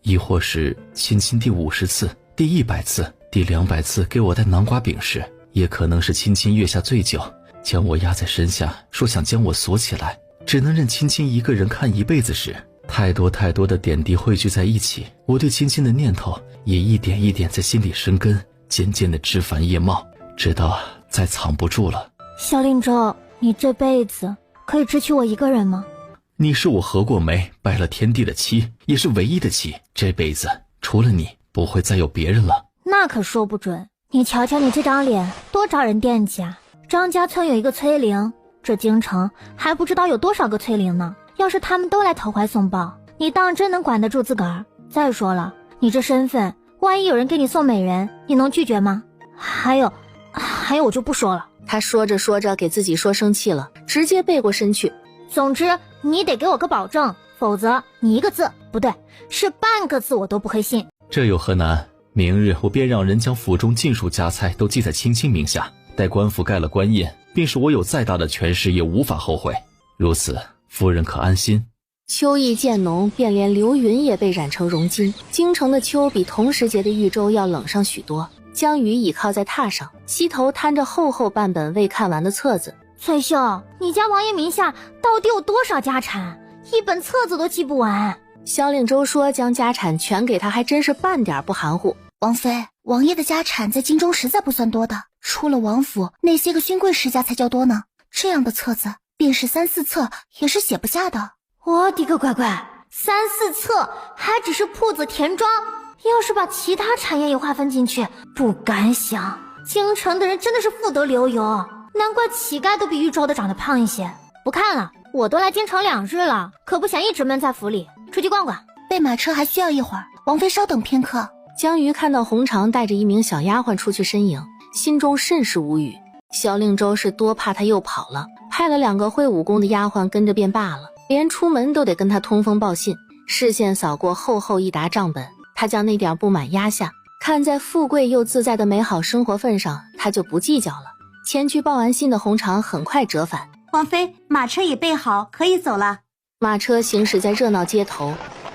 亦或是亲亲第50次、第100次、第200次给我带南瓜饼时，也可能是亲亲月下醉酒，将我压在身下，说想将我锁起来，只能任亲亲一个人看一辈子时。太多太多的点滴汇聚在一起，我对亲亲的念头也一点一点在心里生根，渐渐的枝繁叶茂，直到再藏不住了。萧令州，你这辈子可以只娶我一个人吗？你是我合过媒拜了天地的妻，也是唯一的妻，这辈子除了你不会再有别人了。那可说不准，你瞧瞧你这张脸多招人惦记啊。张家村有一个崔玲，这京城还不知道有多少个崔玲呢。要是他们都来投怀送抱，你当真能管得住自个儿？再说了，你这身份，万一有人给你送美人，你能拒绝吗？还有我就不说了。他说着说着给自己说生气了，直接背过身去。总之你得给我个保证，否则你一个字不对，是半个字我都不会信。这有何难？明日我便让人将府中尽数家财都记在亲亲名下，待官府盖了官印，便是我有再大的权势也无法后悔。如此夫人可安心。秋意渐浓，便连流云也被染成熔金。京城的秋比同时节的豫州要冷上许多。江宇倚靠在榻上，膝头摊着厚厚半本未看完的册子。翠秀，你家王爷名下到底有多少家产？一本册子都记不完。萧令州说将家产全给他，还真是半点不含糊。王妃，王爷的家产在京中实在不算多的，除了王府，那些个勋贵世家才较多呢。这样的册子便是3、4册也是写不下的。我的个乖乖，3、4册还只是铺子田庄，要是把其他产业也划分进去，不敢想。京城的人真的是富得流油，难怪乞丐都比豫州的长得胖一些。不看了，我都来京城2日了，可不想一直闷在府里，出去逛逛。备马车还需要一会儿，王妃稍等片刻。江瑜看到红长带着一名小丫鬟出去身影，心中甚是无语。萧令州是多怕他又跑了，派了2个会武功的丫鬟跟着便罢了，连出门都得跟他通风报信。视线扫过厚厚一沓账本，他将那点不满压下，看在富贵又自在的美好生活份上，他就不计较了。前去报完信的红长很快折返。王妃，马车已备好，可以走了。马车行驶在热闹街头，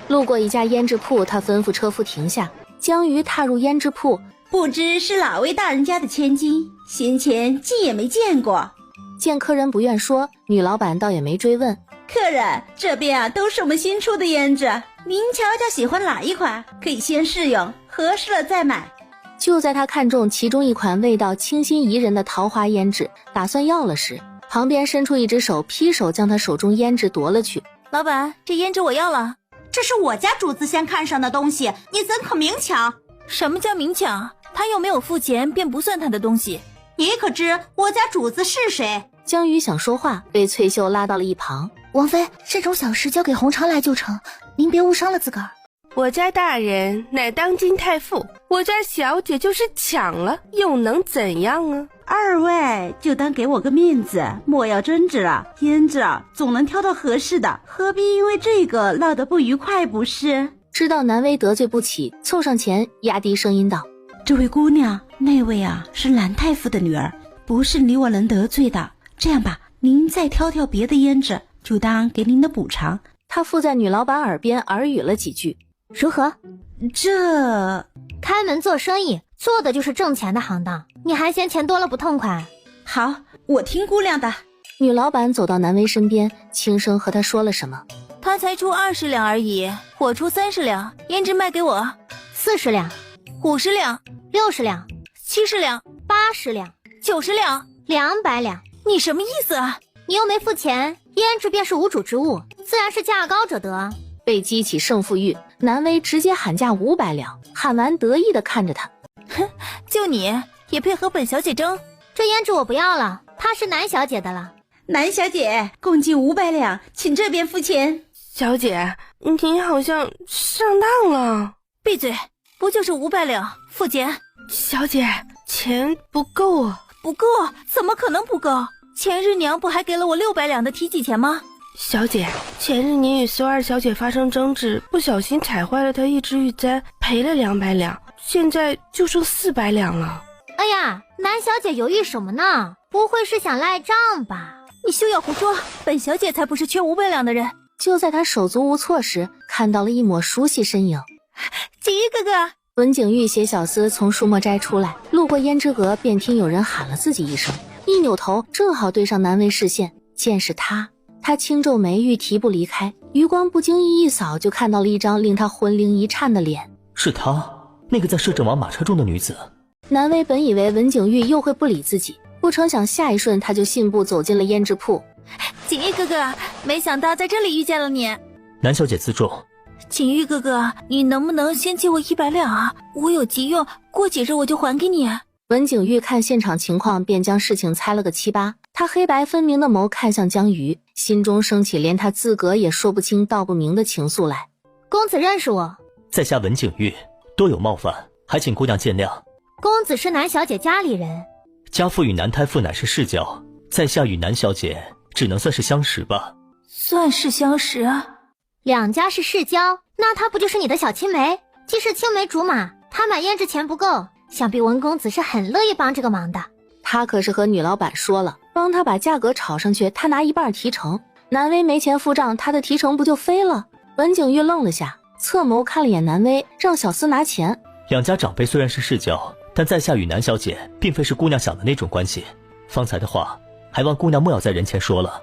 路过一家胭脂铺，他吩咐车夫停下。江瑜踏入胭脂铺，不知是哪位大人家的千金，先前竟也没见过。见客人不愿说，女老板倒也没追问。客人，这边都是我们新出的胭脂，您瞧瞧喜欢哪一款，可以先试用，合适了再买。就在他看中其中一款味道清新宜人的桃花胭脂，打算要了时，旁边伸出一只手，劈手将他手中胭脂夺了去。老板，这胭脂我要了。这是我家主子先看上的东西，你怎可明抢？什么叫明抢？他又没有付钱，便不算他的东西。你可知我家主子是谁？江瑜想说话，被翠秀拉到了一旁。王妃，这种小事交给红长来就成，您别误伤了自个儿。我家大人乃当今太傅，我家小姐就是抢了，又能怎样啊？二位就当给我个面子，莫要争执了。胭脂总能挑到合适的，何必因为这个闹得不愉快不是？知道南威得罪不起，凑上前压低声音道：这位姑娘，那位是蓝太傅的女儿，不是你我能得罪的。这样吧，您再挑挑别的胭脂，就当给您的补偿。他附在女老板耳边耳语了几句。如何？这开门做生意，做的就是挣钱的行当，你还嫌钱多了不痛快？好，我听姑娘的。女老板走到南威身边，轻声和他说了什么。他才出20两而已，我出30两，胭脂卖给我。40两50两60两70两80两90两200两。你什么意思啊？你又没付钱，胭脂便是无主之物，自然是价高者得。被激起胜负欲，南威直接喊价500两，喊完得意地看着他。哼，就你也配和本小姐争？这胭脂我不要了，她是南小姐的了。南小姐，共计500两，请这边付钱。小姐，您好像上当了。闭嘴，不就是500两，付钱。小姐，钱不够啊。不够？怎么可能不够？前日娘不还给了我600两的提己钱吗？小姐，前日您与苏二小姐发生争执，不小心踩坏了她一只玉簪，赔了200两，现在就剩400两了。哎呀，南小姐犹豫什么呢？不会是想赖账吧？你休要胡说，本小姐才不是缺500两的人。就在他手足无措时，看到了一抹熟悉身影。锦衣哥哥。文景玉携小厮从书墨斋出来，路过胭脂阁，便听有人喊了自己一声，一扭头正好对上南薇视线，见是他轻皱眉欲提步离开，余光不经意一扫，就看到了一张令他魂灵一颤的脸。是她，那个在摄政王马车中的女子。南薇本以为文景玉又会不理自己，不成想下一瞬他就信步走进了胭脂铺。锦衣哥哥，没想到在这里遇见了你。南小姐自重。锦玉哥哥，你能不能先借我100两啊？我有急用，过几日我就还给你。文景玉看现场情况，便将事情猜了个七八。他黑白分明的眸看向江瑜，心中升起连他自个也说不清道不明的情愫来。公子认识我？在下文景玉，多有冒犯，还请姑娘见谅。公子是南小姐家里人？家父与南太傅乃是世交，在下与南小姐只能算是相识吧。算是相识啊。两家是世交，那她不就是你的小青梅？既是青梅竹马，她买胭脂钱不够，想必文公子是很乐意帮这个忙的。他可是和女老板说了，帮他把价格炒上去，他拿1半提成。南薇没钱付账，他的提成不就飞了？文景玉愣了下，侧眸看了眼南薇，让小厮拿钱。两家长辈虽然是世交，但在下与南小姐并非是姑娘想的那种关系。方才的话，还望姑娘莫要在人前说了。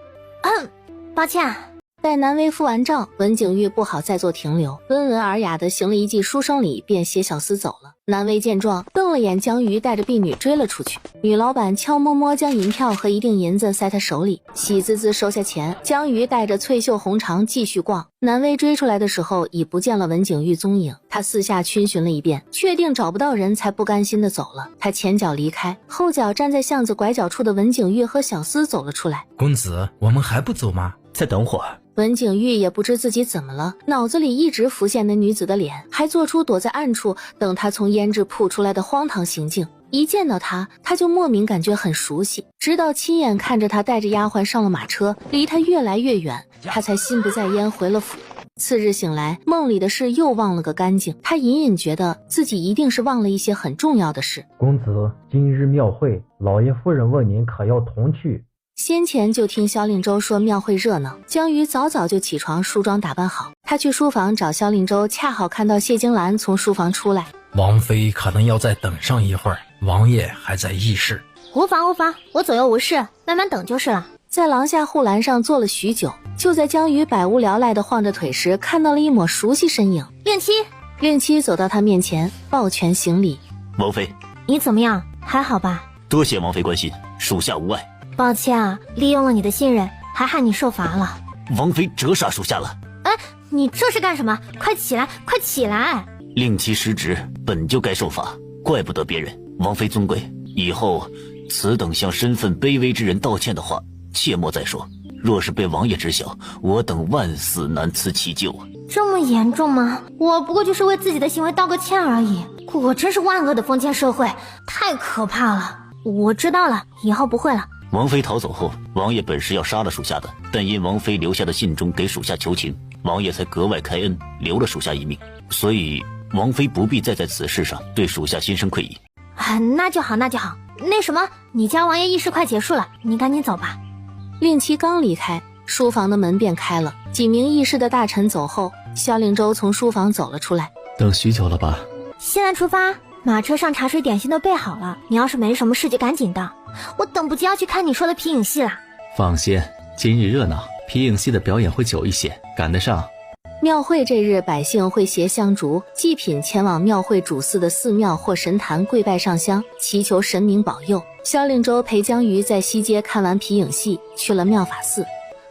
抱歉。待南薇付完账，文景玉不好再做停留，温文尔雅的行了一记书生礼，便携小厮走了。南薇见状，瞪了眼江瑜，带着婢女追了出去。女老板悄摸摸将银票和一锭银子塞他手里，喜滋滋收下钱。江瑜带着翠袖红裳继续逛。南薇追出来的时候，已不见了文景玉踪影。他四下逡巡了一遍，确定找不到人，才不甘心的走了。他前脚离开，后脚站在巷子拐角处的文景玉和小厮走了出来。公子，我们还不走吗？再等会儿。文景玉也不知自己怎么了，脑子里一直浮现那女子的脸，还做出躲在暗处等她从胭脂铺出来的荒唐行径。一见到她，他就莫名感觉很熟悉，直到亲眼看着她带着丫鬟上了马车，离他越来越远，他才心不在焉回了府。次日醒来，梦里的事又忘了个干净，他隐隐觉得自己一定是忘了一些很重要的事。公子，今日庙会，老爷夫人问您可要同去。先前就听萧令州说庙会热闹，江瑜早早就起床梳妆打扮好，他去书房找萧令州，恰好看到谢金兰从书房出来。王妃可能要再等上一会儿，王爷还在议事。无妨，我左右无事，慢慢等就是了。在廊下护栏上坐了许久，就在江瑜百无聊赖地晃着腿时，看到了一抹熟悉身影。令妻走到他面前，抱拳行礼。王妃，你怎么样？还好吧？多谢王妃关心，属下无碍。抱歉啊，利用了你的信任，还害你受罚了。王妃折杀属下了。你这是干什么？快起来，快起来！令其失职，本就该受罚，怪不得别人。王妃尊贵，以后此等向身份卑微之人道歉的话，切莫再说。若是被王爷知晓，我等万死难辞其咎。这么严重吗？我不过就是为自己的行为道个歉而已。果真是万恶的封建社会，太可怕了。我知道了，以后不会了。王妃逃走后，王爷本是要杀了属下的，但因王妃留下的信中给属下求情，王爷才格外开恩，留了属下一命。所以王妃不必再在此事上对属下心生愧意。那就好。那什么，你家王爷议事快结束了，你赶紧走吧。令妻刚离开，书房的门便开了。几名议事的大臣走后，萧令州从书房走了出来。等许久了吧？现在出发，马车上茶水点心都备好了，你要是没什么事就赶紧到，我等不及要去看你说的皮影戏了。放心，今日热闹，皮影戏的表演会久一些，赶得上。庙会这日，百姓会携香烛、祭品前往庙会主祀的寺庙或神坛跪拜上香，祈求神明保佑。萧令州陪江瑜在西街看完皮影戏，去了妙法寺。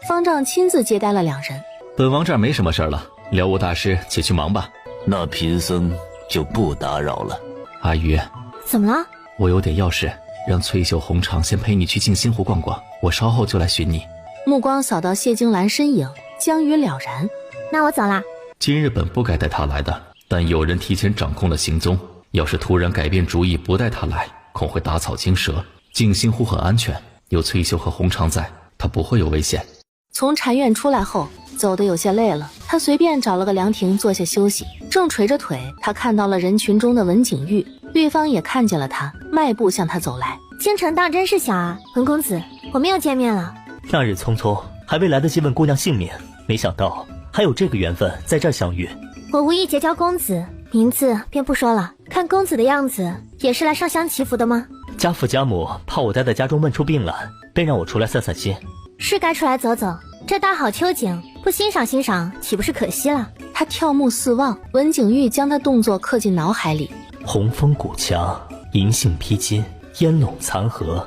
方丈亲自接待了两人。本王这儿没什么事了，辽无大师且去忙吧。那贫僧就不打扰了。阿瑜，怎么了？我有点要事，让翠袖红裳先陪你去静心湖逛逛，我稍后就来寻你。目光扫到谢金兰身影，江瑜了然。那我走了。今日本不该带他来的，但有人提前掌控了行踪，要是突然改变主意不带他来，恐会打草惊蛇。静心湖很安全，有翠袖和红裳在，他不会有危险。从禅院出来后，走得有些累了，他随便找了个凉亭坐下休息。正垂着腿，他看到了人群中的文景玉，对方也看见了他，迈步向他走来。京城当真是小啊，文公子，我们又见面了。那日匆匆，还未来得及问姑娘姓名，没想到还有这个缘分在这儿相遇。我无意结交公子，名字便不说了，看公子的样子，也是来上香祈福的吗？家父家母怕我待在家中闷出病来，便让我出来散散心。是该出来走走，这大好秋景，不欣赏欣赏，岂不是可惜了？他眺目四望，文景玉将他动作刻进脑海里。红枫古墙，银杏披荆，烟笼残荷，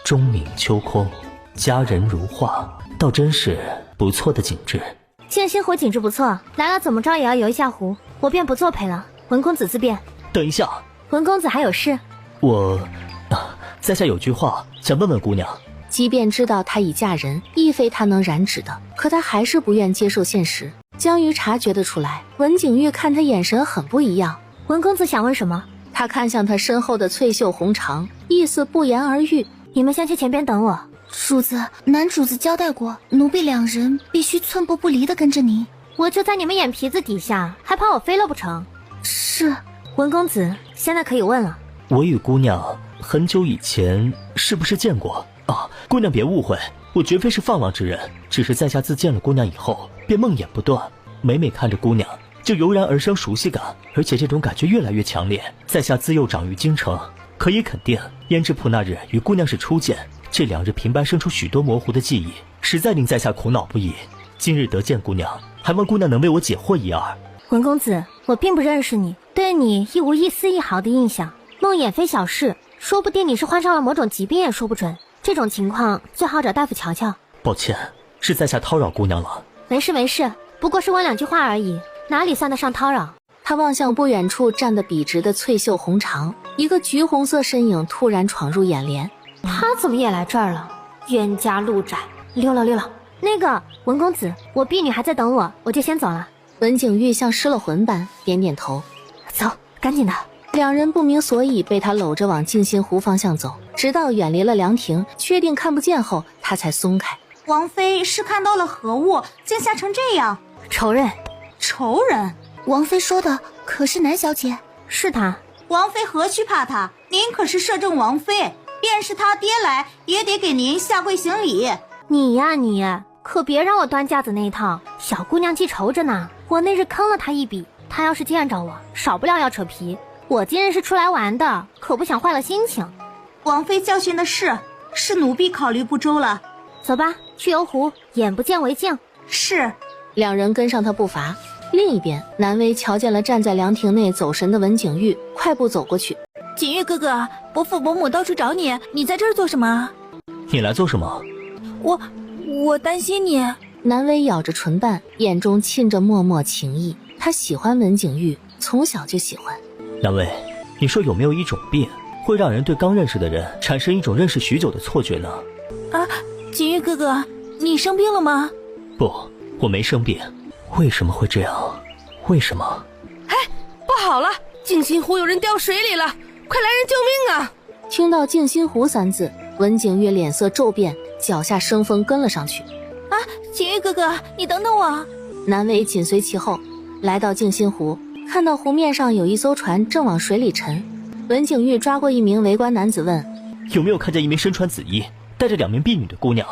钟鸣秋空，佳人如画，倒真是不错的景致。静心湖景致不错，来了怎么着也要游一下湖，我便不作陪了。文公子自便。等一下，文公子还有事？在下有句话想问问姑娘。即便知道她已嫁人，亦非他能染指的，可他还是不愿接受现实。江瑜察觉得出来，文景玉看他眼神很不一样。文公子想问什么？他看向他身后的翠袖红裳，意思不言而喻。你们先去前边等我。主子，男主子交代过，奴婢两人必须寸步不离地跟着您。我就在你们眼皮子底下，还怕我飞了不成？是。文公子，现在可以问了。我与姑娘很久以前是不是见过？姑娘别误会，我绝非是放浪之人，只是在下自见了姑娘以后，便梦魇不断，每每看着姑娘，就油然而生熟悉感，而且这种感觉越来越强烈。在下自幼长于京城，可以肯定，胭脂铺那日与姑娘是初见，这2日平白生出许多模糊的记忆，实在令在下苦恼不已。今日得见姑娘，还望姑娘能为我解惑一二。文公子，我并不认识你，对你亦无一丝一毫的印象。梦魇非小事，说不定你是患上了某种疾病也说不准。这种情况最好找大夫瞧瞧。抱歉，是在下叨扰姑娘了。没事没事，不过是问2句话而已，哪里算得上叨扰？他望向不远处站得笔直的翠袖红裳，一个橘红色身影突然闯入眼帘。他怎么也来这儿了？冤家路窄，溜了溜了。那个文公子，我婢女还在等我，我就先走了。文景玉像失了魂般点点头。走，赶紧的。2人不明所以被他搂着往静心湖方向走，直到远离了凉亭，确定看不见后，他才松开。王妃是看到了何物，竟吓成这样？仇人。仇人？王妃说的可是南小姐？是她。王妃何须怕她？您可是摄政王妃，便是他爹来，也得给您下跪行礼。你呀你，可别让我端架子那一套。小姑娘记仇着呢，我那日坑了她一笔，她要是见着我，少不了要扯皮。我今日是出来玩的，可不想坏了心情。王妃教训的是奴婢考虑不周了。走吧，去游湖，眼不见为净。是。2人跟上他步伐。另一边，南薇瞧见了站在凉亭内走神的文景玉，快步走过去。景玉哥哥，伯父伯母到处找你，你在这儿做什么？你来做什么？我担心你。南薇咬着唇瓣，眼中沁着脉脉情意。她喜欢文景玉，从小就喜欢。南薇，你说有没有一种病，会让人对刚认识的人产生一种认识许久的错觉呢？景玉哥哥，你生病了吗？不，我没生病。为什么会这样？为什么？不好了，静心湖有人掉水里了，快来人救命啊！听到静心湖3字，文景玉脸色骤变，脚下生风跟了上去。景玉哥哥，你等等我。南薇紧随其后，来到静心湖，看到湖面上有一艘船正往水里沉。文景玉抓过一名围观男子问：有没有看见一名身穿紫衣带着2名婢女的姑娘？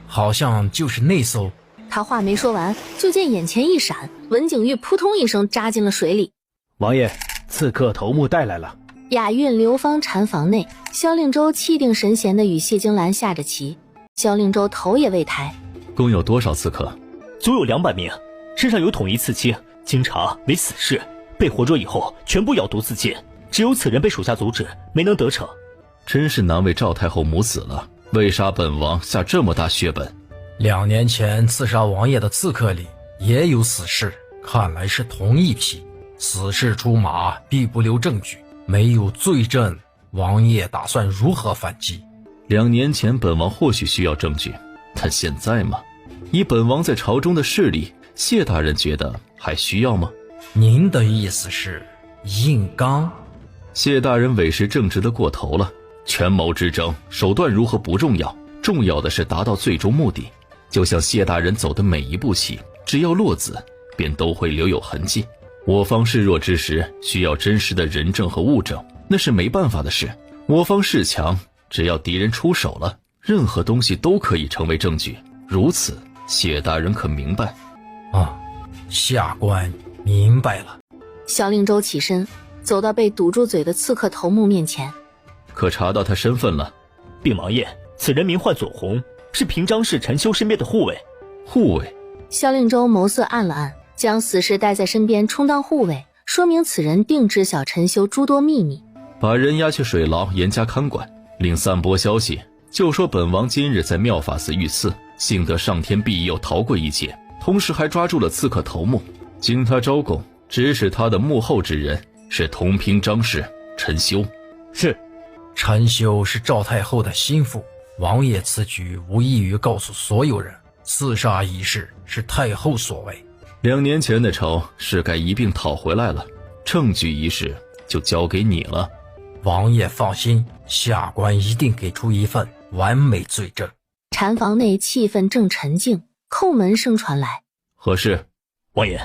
好像就是那艘。他话没说完，就见眼前一闪，文景玉扑通一声扎进了水里。王爷，刺客头目带来了。雅韵流芳禅房内，萧令州气定神闲地与谢金兰下着棋。萧令州头也未抬。共有多少刺客？足有200名，身上有统一刺青，经查为死士，被活捉以后全部咬毒自尽，只有此人被属下阻止，没能得逞。真是难为赵太后母子了，为杀本王下这么大血本。2年前刺杀王爷的刺客里也有死士，看来是同一批。死士出马必不留证据，没有罪证，王爷打算如何反击？2年前本王或许需要证据，但现在嘛，以本王在朝中的势力，谢大人觉得还需要吗？您的意思是硬刚？谢大人委实正直的过头了。权谋之争，手段如何不重要，重要的是达到最终目的。就像谢大人走的每一步棋，只要落子，便都会留有痕迹。我方示弱之时，需要真实的人证和物证，那是没办法的事。我方示强，只要敌人出手了，任何东西都可以成为证据。如此，谢大人可明白？下官明白了。小令周起身，走到被堵住嘴的刺客头目面前。可查到他身份了？禀王爷，此人名唤左红，是平章氏陈修身边的护卫。护卫？小令周眸色暗了暗，将死士带在身边充当护卫，说明此人定知晓陈修诸多秘密。把人押去水牢，严加看管，另散播消息，就说本王今日在妙法寺遇刺，幸得上天庇佑，逃过一劫，同时还抓住了刺客头目，经他招供，指使他的幕后之人是同平章氏陈修。是。陈修是赵太后的心腹，王爷此举无异于告诉所有人，刺杀一事是太后所为。2年前的仇是该一并讨回来了，证据一事就交给你了。王爷放心，下官一定给出一份完美罪证。禅房内气氛正沉静，叩门声传来。何事？王爷，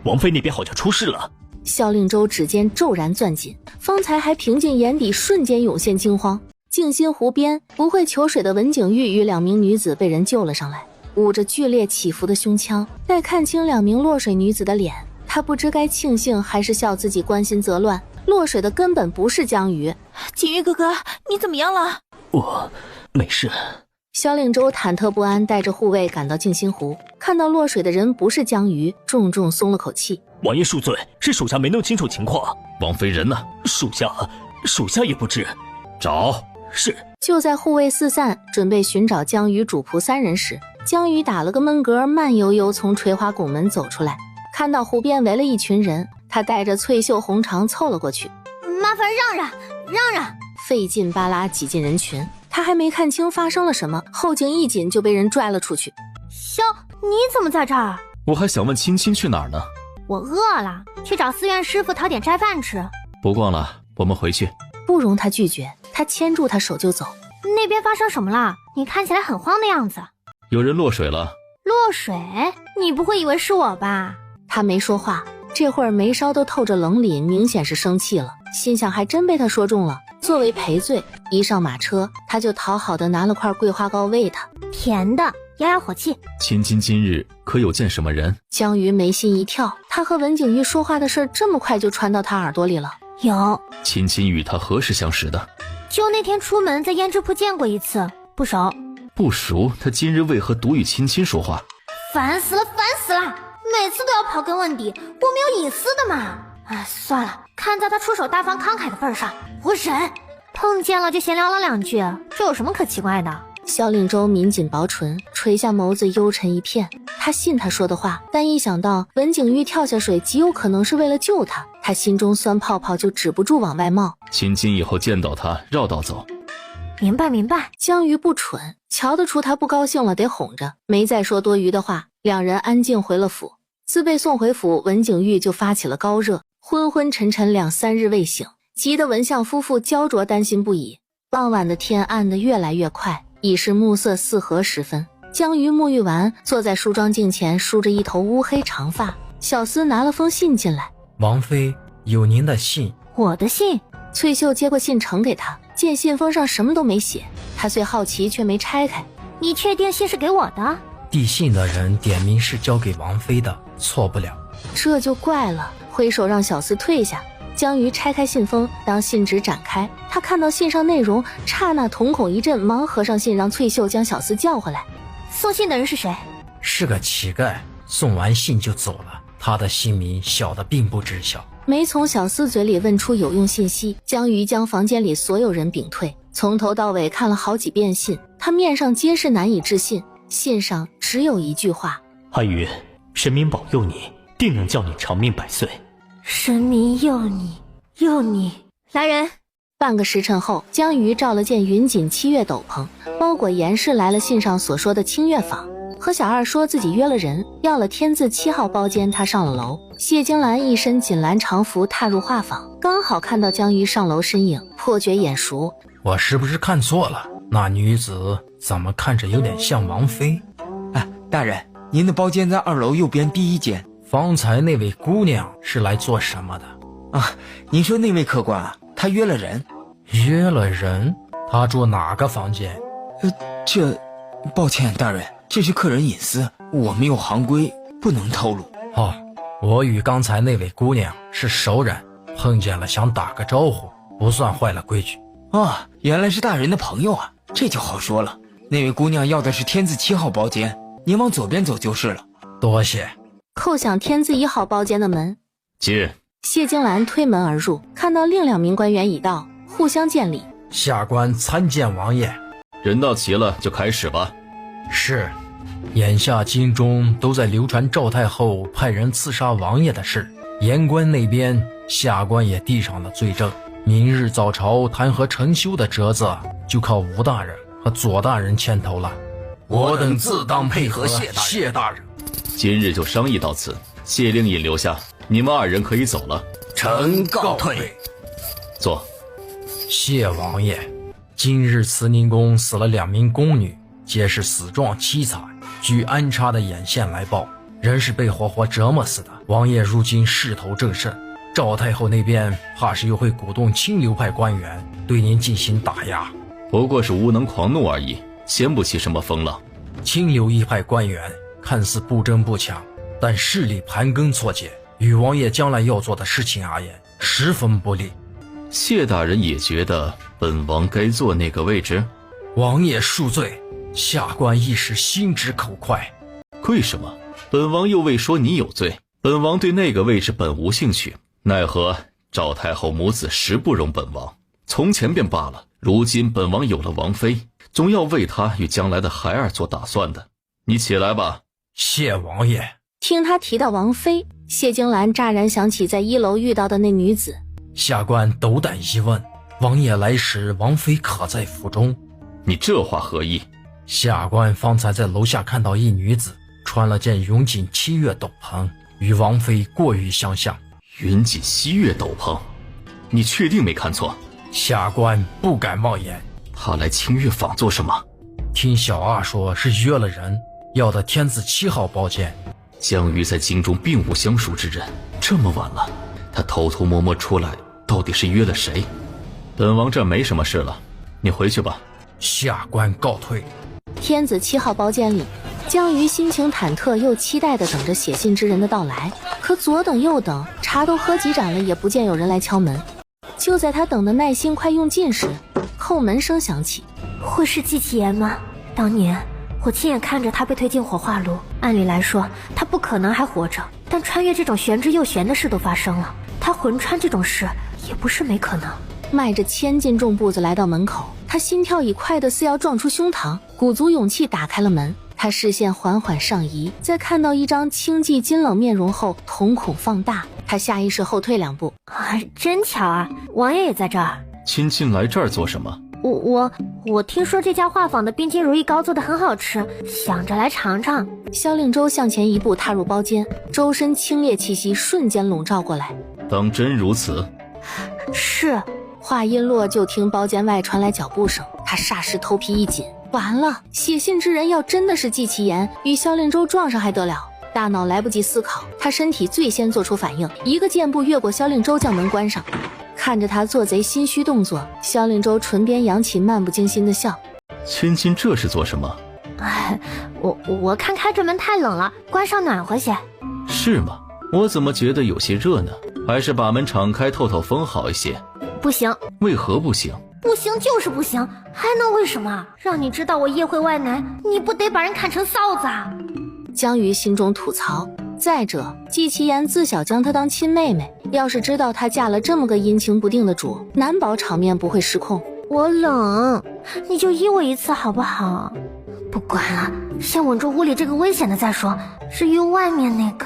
王妃那边好像出事了。萧令周指尖骤然攥紧，方才还平静眼底瞬间涌现惊慌。静心湖边不会求水的文景玉与2名女子被人救了上来，捂着剧烈起伏的胸腔，待看清2名落水女子的脸，他不知该庆幸还是笑自己关心则乱。落水的根本不是江鱼。景玉哥哥，你怎么样了？我没事。萧令周忐忑不安，带着护卫赶到静心湖，看到落水的人不是江鱼，重重松了口气。王爷恕罪，是属下没弄清楚情况。王妃人呢？属下也不知。找。是。就在护卫四散准备寻找江鱼主仆3人时，江鱼打了个闷嗝，慢悠悠从垂花拱门走出来，看到湖边围了一群人，他带着翠袖红长凑了过去。麻烦让让。费劲巴拉挤进人群，他还没看清发生了什么，后颈一紧就被人拽了出去。萧，你怎么在这儿？我还想问青青去哪儿呢。我饿了，去找寺院师傅讨点斋饭吃。不逛了，我们回去。不容他拒绝，他牵住他手就走。那边发生什么了？你看起来很慌的样子。有人落水了。落水？你不会以为是我吧？他没说话，这会儿眉梢都透着冷凛，明显是生气了，心想还真被他说中了。作为赔罪，一上马车，他就讨好的拿了块桂花糕喂他，甜的，压压火气。青青今日可有见什么人？江鱼眉心一跳，他和文景玉说话的事这么快就传到他耳朵里了。有。青青与他何时相识的？就那天出门在胭脂铺见过一次，不熟。不熟？他今日为何独与青青说话？烦死了，每次都要刨根问底，我没有隐私的嘛。算了，看在他出手大方慷慨的份上，我忍。碰见了就闲聊了2句，这有什么可奇怪的？萧令周抿紧薄唇，垂下眸子，幽沉一片。他信他说的话，但一想到文景玉跳下水极有可能是为了救他，他心中酸泡泡就止不住往外冒。青青以后见到他绕道走。明白。江鱼不蠢，瞧得出他不高兴了，得哄着，没再说多余的话。2人安静回了府。自被送回府，文景玉就发起了高热，昏昏沉沉2、3日未醒，急得文相夫妇焦灼担心不已。傍晚的天暗得越来越快，已是暮色4合时分。江鱼沐浴完，坐在梳妆镜前，梳着一头乌黑长发。小厮拿了封信进来。王妃，有您的信。我的信？翠秀接过信呈给他，见信封上什么都没写，他虽好奇却没拆开。你确定信是给我的？递信的人点名是交给王妃的，错不了。这就怪了，挥手让小厮退下。江鱼拆开信封，当信纸展开，他看到信上内容，刹那瞳孔一震，忙合上信，让翠秀将小厮叫回来。送信的人是谁？是个乞丐，送完信就走了。他的姓名小的并不知晓。没从小厮嘴里问出有用信息，江鱼将房间里所有人屏退，从头到尾看了好几遍信，他面上皆是难以置信。信上只有一句话：阿鱼，神明保佑你，定能叫你长命百岁。神明佑你。来人。半个时辰后，江鱼照了件云锦7月斗篷，包裹严实来了信上所说的清月坊，和小二说自己约了人，要了天字7号包间。他上了楼，谢金兰一身锦蓝长服踏入画坊，刚好看到江鱼上楼身影，颇觉眼熟。我是不是看错了？那女子怎么看着有点像王妃？大人，您的包间在2楼右边第1间。方才那位姑娘是来做什么的？您说那位客官啊，他约了人。约了人？他住哪个房间？抱歉大人，这是客人隐私，我们有行规不能透露。我与刚才那位姑娘是熟人，碰见了想打个招呼，不算坏了规矩。啊，原来是大人的朋友啊，这就好说了。那位姑娘要的是天字7号包间，您往左边走就是了。多谢。叩响天字1号包间的门，进。谢金兰推门而入，看到另2名官员已到，互相见礼。下官参见王爷。人到齐了就开始吧。是。眼下京中都在流传赵太后派人刺杀王爷的事，言官那边下官也递上了罪证。明日早朝弹劾陈修的折子就靠吴大人和左大人牵头了。我等自当配合谢大人。今日就商议到此，谢令尹留下，你们2人可以走了。臣告退。坐。谢王爷。今日慈宁宫死了2名宫女，皆是死状凄惨，据安插的眼线来报，人是被活活折磨死的。王爷如今势头正盛，赵太后那边怕是又会鼓动清流派官员对您进行打压。不过是无能狂怒而已，掀不起什么风浪。清流一派官员看似不争不抢，但势力盘根错节，与王爷将来要做的事情而言十分不利。谢大人也觉得本王该坐那个位置？王爷恕罪，下官一时心直口快。为什么？本王又未说你有罪。本王对那个位置本无兴趣，奈何赵太后母子实不容本王。从前便罢了，如今本王有了王妃，总要为她与将来的孩儿做打算的。你起来吧。谢王爷。听他提到王妃，谢金兰乍然想起在1楼遇到的那女子。下官斗胆一问，王爷来时王妃可在府中？你这话何意？下官方才在楼下看到一女子穿了件云锦7月斗篷，与王妃过于相像。云锦7月斗篷？你确定没看错？下官不敢妄言。他来清月坊做什么？听小二说是约了人，要的天字7号包间。江瑜在京中并无相熟之人，这么晚了，他偷偷摸摸出来，到底是约了谁？本王这没什么事了，你回去吧。下官告退。天子7号包间里，江瑜心情忐忑又期待地等着写信之人的到来，可左等右等，茶都喝几盏了，也不见有人来敲门。就在他等的耐心快用尽时，叩门声响起。会是季其言吗？当年我亲眼看着他被推进火化炉，按理来说他不可能还活着，但穿越这种玄之又玄的事都发生了，他魂穿这种事也不是没可能。迈着千斤重步子来到门口，他心跳已快得似要撞出胸膛，鼓足勇气打开了门。他视线缓缓上移，在看到一张清寂金冷面容后，瞳孔放大，他下意识后退2步。真巧啊，王爷也在这儿。亲亲来这儿做什么？我听说这家画坊的冰晶如意糕做得很好吃，想着来尝尝。萧令周向前一步踏入包间，周身清冽气息瞬间笼罩过来。当真如此？是。话音落，就听包间外传来脚步声，他霎时头皮一紧，完了，写信之人要真的是季其言，与萧令周撞上还得了？大脑来不及思考，他身体最先做出反应，一个箭步越过萧令周，将门关上。看着他做贼心虚动作，萧令周唇边扬起漫不经心的笑。亲亲这是做什么？我看开着门太冷了，关上暖和些。是吗？我怎么觉得有些热呢？还是把门敞开透透风好一些。不行。为何不行？不行就是不行，还能为什么？让你知道我夜会外男，你不得把人砍成臊子啊！江瑜心中吐槽。再者，季其言自小将她当亲妹妹，要是知道她嫁了这么个阴晴不定的主，难保场面不会失控。我冷，你就依我一次好不好？不管了，先稳住屋里这个危险的再说。至于外面那个，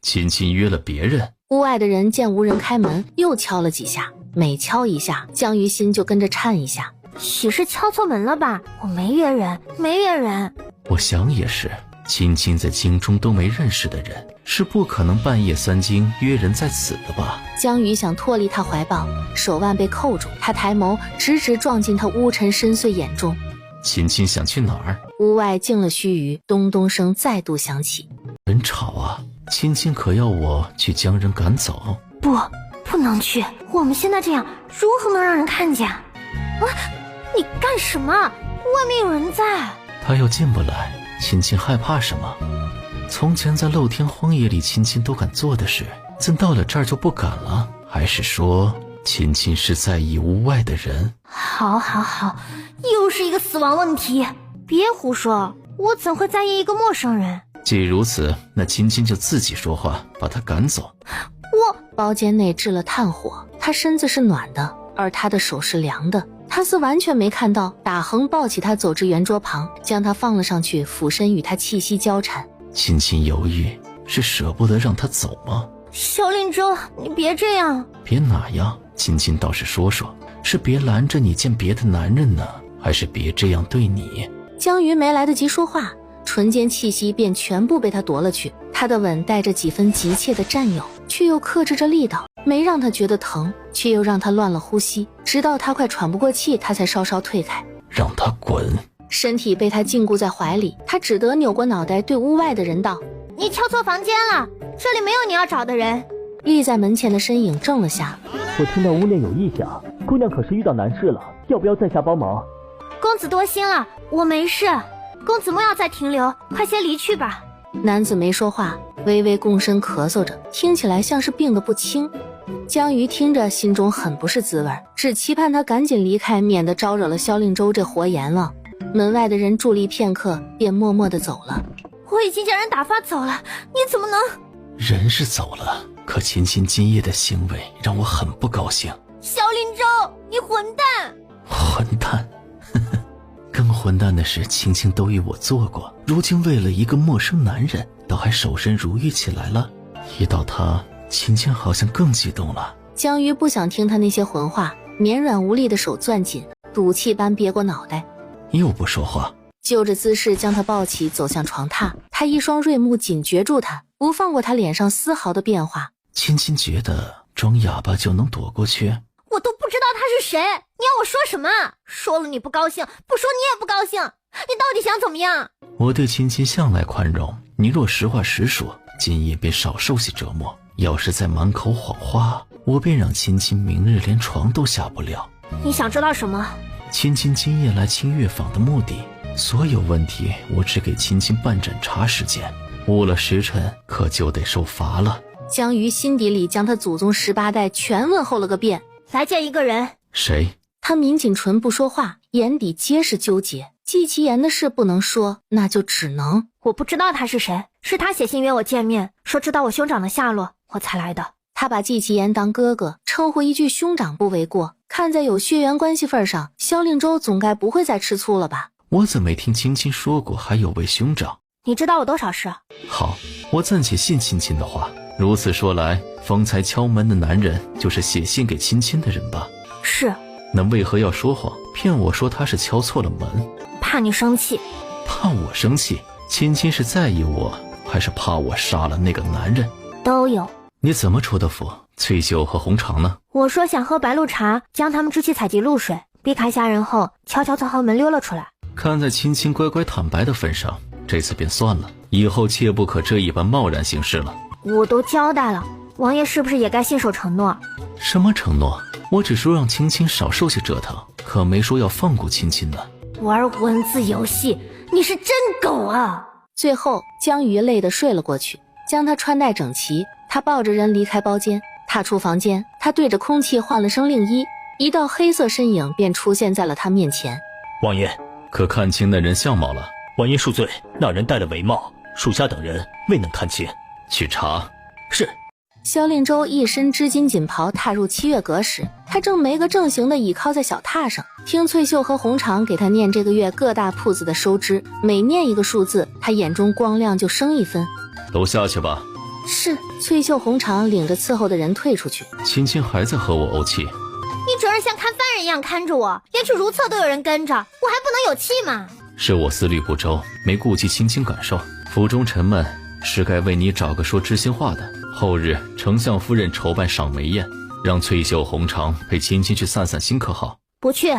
亲亲约了别人。屋外的人见无人开门，又敲了几下，每敲一下，江瑜心就跟着颤一下。许是敲错门了吧？我没约人。我想也是，亲亲在京中都没认识的人，是不可能半夜3更约人在此的吧？江瑜想脱离他怀抱，手腕被扣住，他抬眸直直撞进他乌沉深邃眼中。亲亲想去哪儿？屋外静了须臾，咚咚声再度响起。真吵啊！亲亲可要我去将人赶走？不能去，我们现在这样如何能让人看见？你干什么？外面有人在。他又进不来，亲亲害怕什么？从前在露天荒野里亲亲都敢做的事，怎到了这儿就不敢了？还是说亲亲是在意屋外的人？好，又是一个死亡问题。别胡说，我怎会在意一个陌生人？既如此，那亲亲就自己说话，把他赶走。包间内置了炭火，他身子是暖的，而他的手是凉的。他似完全没看到打横抱起他走至圆桌旁，将他放了上去，俯身与他气息交缠。亲亲犹豫，是舍不得让他走吗？萧令州，你别这样。别哪样？亲亲倒是说说，是别拦着你见别的男人呢，还是别这样对你？江瑜没来得及说话，唇间气息便全部被他夺了去。他的吻带着几分急切的占有，却又克制着力道，没让他觉得疼，却又让他乱了呼吸，直到他快喘不过气，他才稍稍退开。让他滚！身体被他禁锢在怀里，他只得扭过脑袋对屋外的人道：你敲错房间了，这里没有你要找的人。立在门前的身影怔了下。我听到屋内有异响，姑娘可是遇到难事了，要不要在下帮忙？公子多心了，我没事。公子莫要再停留，快些离去吧。男子没说话，微微躬身咳嗽着，听起来像是病得不轻。江瑜听着心中很不是滋味，只期盼他赶紧离开，免得招惹了萧令州这活阎王。门外的人伫立片刻，便默默地走了。我已经将人打发走了，你怎么能……人是走了，可亲亲今夜的行为让我很不高兴。萧令州，你混蛋！混蛋！更混蛋的是，青青都与我做过，如今为了一个陌生男人，倒还守身如玉起来了。一到他，青青好像更激动了。江瑜不想听他那些混话，绵软无力的手攥紧，赌气般别过脑袋。又不说话，就着姿势将他抱起，走向床榻。他一双锐目紧攫住他，不放过他脸上丝毫的变化。青青觉得装哑巴就能躲过去？我都不知道他是谁，你要我说什么？说了你不高兴，不说你也不高兴，你到底想怎么样？我对亲亲向来宽容，你若实话实说，今夜便少受些折磨。要是再满口谎话，我便让亲亲明日连床都下不了。你想知道什么？亲亲今夜来清月坊的目的，所有问题我只给亲亲半盏茶时间，误了时辰可就得受罚了。江瑜心底里将他祖宗18代全问候了个遍。来见一个人。谁？他抿紧唇不说话，眼底皆是纠结。季其言的事不能说，那就只能……我不知道他是谁，是他写信约我见面，说知道我兄长的下落，我才来的。他把季其言当哥哥，称呼一句兄长不为过。看在有血缘关系份上，萧令州总该不会再吃醋了吧？我怎没听青青说过还有位兄长？你知道我多少事？好，我暂且信青青的话。如此说来，方才敲门的男人就是写信给亲亲的人吧？是。那为何要说谎，骗我说他是敲错了门？怕你生气。怕我生气？亲亲是在意我，还是怕我杀了那个男人？都有。你怎么出的府？翠秀和红长呢？我说想喝白露茶，将他们支去采集露水，避开下人后，悄悄从后门溜了出来。看在亲亲乖乖坦白的份上，这次便算了，以后切不可这一般贸然行事了。我都交代了，王爷是不是也该信守承诺？什么承诺？我只说让青青少受些折腾，可没说要放过亲亲呢。玩文字游戏，你是真狗啊！最后江瑜累得睡了过去，将他穿戴整齐，他抱着人离开包间，踏出房间，他对着空气唤了声令衣，一道黑色身影便出现在了他面前。王爷，可看清那人相貌了？王爷恕罪，那人戴了帷帽，属下等人未能看清。去查。是。萧令州一身织金锦袍踏入七月阁时，他正没个正形的倚靠在小榻上，听翠秀和红长给他念这个月各大铺子的收支，每念一个数字，他眼中光亮就升一分。都下去吧。是。翠秀红长领着伺候的人退出去。亲亲还在和我怄气。你准是像看犯人一样看着我，连去如厕都有人跟着，我还不能有气吗？是我思虑不周，没顾及亲亲感受。府中沉闷，是该为你找个说知心话的。后日丞相夫人筹办赏梅宴，让翠秀红长陪亲亲去散散心可好？不去。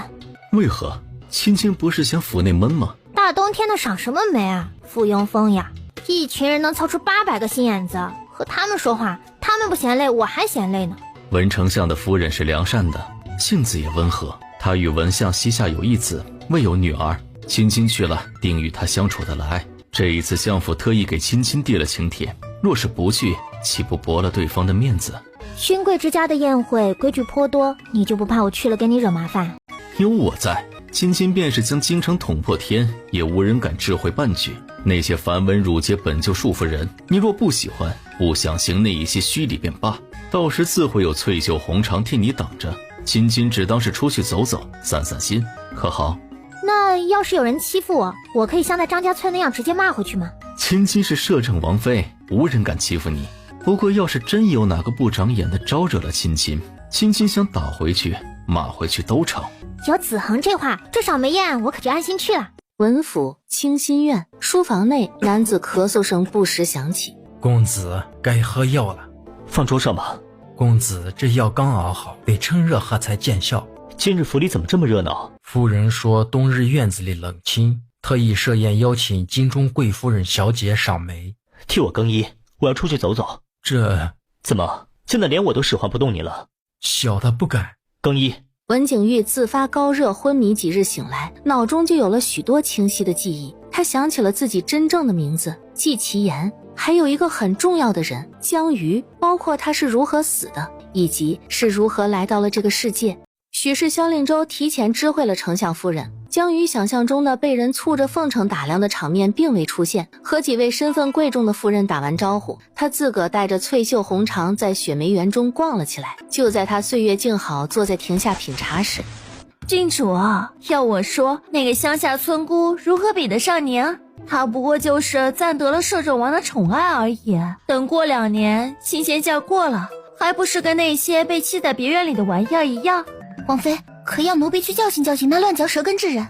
为何？亲亲不是嫌府内闷吗？大冬天的赏什么梅啊，附庸风雅。一群人能凑出800个心眼子，和他们说话，他们不嫌累，我还嫌累呢。文丞相的夫人是良善的，性子也温和，他与文相膝下有一子，未有女儿。亲亲去了，定与他相处得来。这一次相府特意给亲亲递了请帖，若是不去，岂不驳了对方的面子？勋贵之家的宴会规矩颇多，你就不怕我去了给你惹麻烦？有我在，亲亲便是将京城捅破天，也无人敢智慧半句。那些繁文缛节本就束缚人，你若不喜欢，不想行那一些虚礼便罢，到时自会有翠袖红裳替你挡着。亲亲只当是出去走走，散散心，可好？那要是有人欺负我，我可以像在张家村那样直接骂回去吗？亲亲是摄政王妃，无人敢欺负你。不过要是真有哪个不长眼的招惹了亲亲，亲亲想打回去骂回去都成。有子恒这话，这场梅宴我可就安心去了。文府清心院书房内，男子咳嗽声不时响起。公子该喝药了。放桌上吧。公子这药刚熬好，得趁热喝才见效。今日府里怎么这么热闹？夫人说冬日院子里冷清，特意设宴邀请京中贵夫人小姐赏梅。替我更衣，我要出去走走。这怎么现在连我都使唤不动你了？小的不敢。更衣。文景玉自发高热昏迷几日醒来，脑中就有了许多清晰的记忆。他想起了自己真正的名字季其言，还有一个很重要的人江瑜，包括他是如何死的，以及是如何来到了这个世界。许是萧令周提前知会了丞相夫人，江瑜想象中的被人簇着奉承打量的场面并未出现。和几位身份贵重的夫人打完招呼，他自个带着翠袖红裳在雪梅园中逛了起来。就在他岁月静好坐在亭下品茶时，郡主啊，要我说，那个乡下村姑如何比得上您？她不过就是暂得了摄政王的宠爱而已。等过2年，亲贤嫁过了，还不是跟那些被弃在别院里的玩意儿一样？王妃，可要奴婢去教训教训那乱嚼舌根之人。